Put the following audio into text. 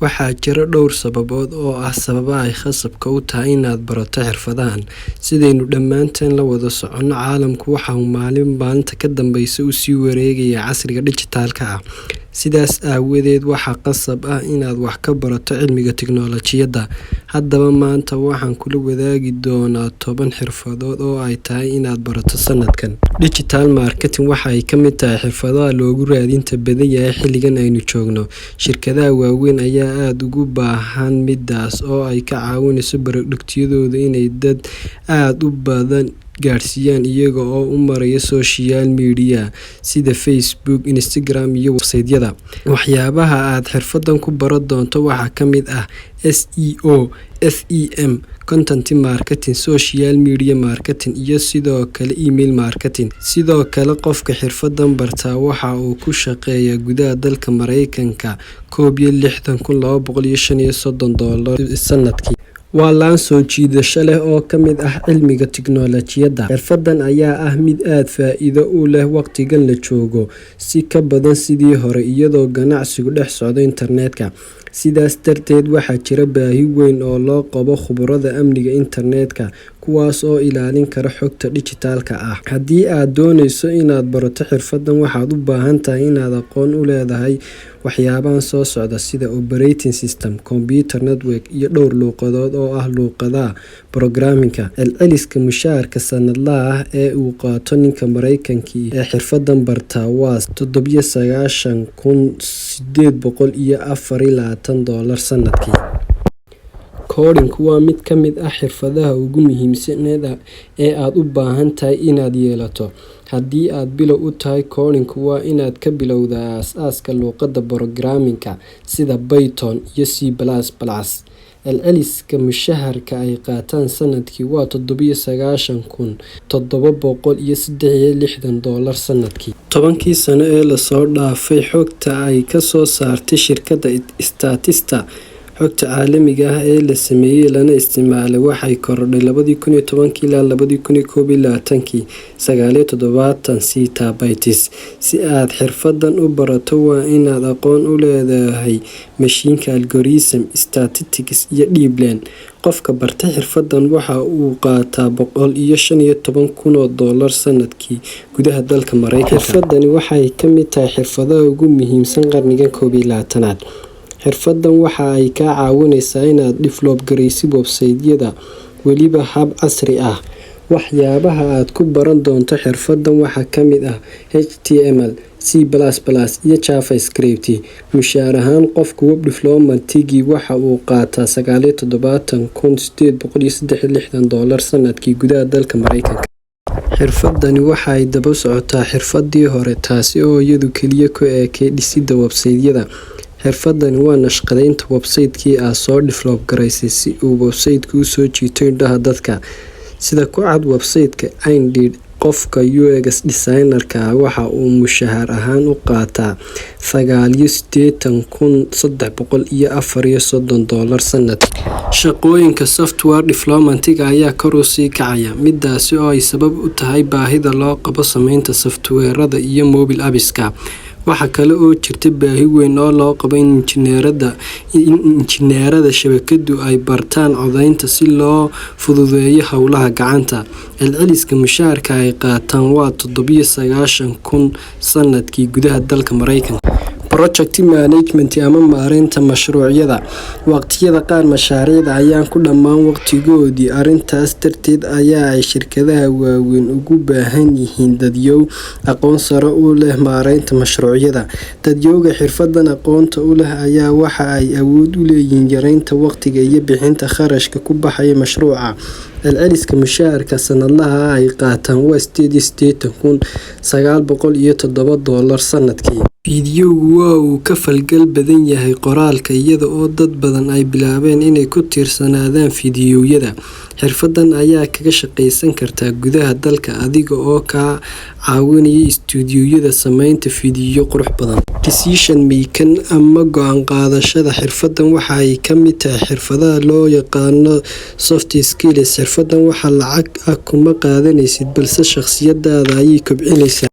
Waxaa jira dhowr sababood oo ah sababaha ay khasabka u tahay inaad barato xirfadahan. Sidaynu dhammaanteen la wada soconno, caalamku waxa uu maalinta ka dambeysa u sii wareegayaa casriga dhijitaalka ah. Sidaas aawadeed, waxaa qasab ah inaad wax ka barato cilmiga tiknoolajiyadda. Haddaba maanta waxaan kula wadaagi doonaa 10 xirfadood oo ay tahay inaad barato sanadkan. Digital marketing waxa ay ka mid tahay xirfadaha loogu raadinta badan yahay xilligan aynu joogno. Shirkadaha waaweyn ayaa aad ugu baahan midaas oo ay ka caawinayso baradhigtooda inay dad aad u badan gaarsiiyaan iyaga oo u maraya social media sida Facebook, Instagram iyo website-yada. Waxyaabaha aad xirfadan ku baran doonto waxaa ka mid ah SEO, SEM, content marketing, social media marketing iyo sidoo kale email marketing. Sidoo kale qofka xirfadan barta waxa uu ku shaqeeyaa gudaha dalka Mareykanka $1,235 sanadkii. Waa laan soo jiidasho leh oo ka mid ah cilmiga tiknoolajiyadda. Xirfadan ayaa ah mid aad faa'iido u leh waqtigan la joogo, si ka badan sidii hore iyadoo ganacsigu dhex socdo internetka. Sidaas darteed, waxaa jira baahi weyn oo loo qabo khubarada amniga internetka, kuwaas oo ilaalin kara xogta dhijitaalka ah. Haddii aad dooneyso inaad barato xirfadan, waxaad u baahan tahay inaad aqoon u leedahay waxyaabahan soo socda sida operating system, computer network, iyo dhowr luuqadood oo ah luuqadaha programming-ka. Celceliska mushaharka sanadlaha ah ee uu qaato ninka Mareykanka ee xirfadan barta waa $7,824 sanadkii. Coding waa mid ka mid ah xirfadaha ugu muhiimsan ee aad u baahan tahay inaad yeelato. Haddii aad bilow u tahay coding, waa inaad ka bilowdaa aasaaska luqadda programming-ka sida Python iyo C++. Celceliska mushaharka ay qaataan sanadkii waa $99,763 sanadkii. 10kii sano ee lasoo dhaafay, xogta ay ka soo saartay shirkadda Statista, xogta caalamiga ah ee la sameeyay lana isticmaalay waxay korodhay 2010 ilaa 2021 79 petabytes. Si aad xirfadan u barato, waa inaad aqoon u leedahay mashiinka, algorithm, statistics iyo deep learning. Qofka barta xirfadan waxa uu qaataa $115,000 sanadkii gudaha dalka Mareykanka. Xirfadani waxay ka mid tahay xirfadaha ugu muhiimsan qarniga 21aad. Xirfadan waxa ay ka caawinaysaa inaad develop garaysid website-yada weliba hab casri ah. Waxyaabaha aad ku baran doonto xirfadan waxaa ka mid ah HTML, C++ iyo JavaScript. Mushaar ahaan, qofka web development-gii waxa uu qaataa $79,863 sanadkii gudaha dalka Mareykanka. Xirfadani waxa ay daba socotaa xirfadii hore, taasi oo iyadu kaliya ku eekay dhisidda website-yada. Xirfadani waa naqshadeynta website-kii aad soo develop garaysay si uu website-ku u soo jiito indhaha dadka. Sida ku cad website-ka Indeed, qofka UX designer-ka waxa uu mushaar ahaan u qaataa $89,334 sanadkii. Shaqooyinka software development-ga ayaa kor u sii kacaya, midaasi oo ay sabab u tahay baahida loo qabo samaynta software-rada iyo mobile apps-ka. Waxa kale oo jirta baahi weyn oo loo qabo in injineerada shabakadu ay bartaan codaynta si loo fududeeyo hawlaha gacanta. Celceliska mushaharka ay qaataan waa $90,000 sanadkii gudaha dalka Mareykanka. Project management ama maareynta mashruucyada. Waqtiyada qaar mashaariicda ayaan ku dhammaan waqtigoodii. Arrintaas darteed ayaa ay shirkadaha waaweyn ugu baahan yihiin dadyow aqoon sare u leh maareynta mashruucyada. Dadyowga xirfadan aqoonta u leh ayaa waxa ay awood u leeyihiin yareynta waqtiga iyo bixinta kharashka ku baxaya mashruuca. Celceliska mushaharka sanadlaha ah ay qaataan waa $88,907 sanadkii. Fiidiyowgu waa uu ka falgal badan yahay qoraalka, iyada oo dad badan ay bilaabeen inay ku tiirsanaadaan fiidiyowyada. Xirfadan ayaa kaga shaqaysan kartaa gudaha dalka adiga oo ka caawinaya istuudiyooyada samaynta fiidiyo qurux badan. Decision making ama go'aan qaadashada. Xirfadan waxa ay ka mid tahay xirfadaha loo yaqaan soft skills. Xirfadan waxa lacag ah kuma qaadanaysid, balse shakhsiyadaada ayay kobcinaysaa.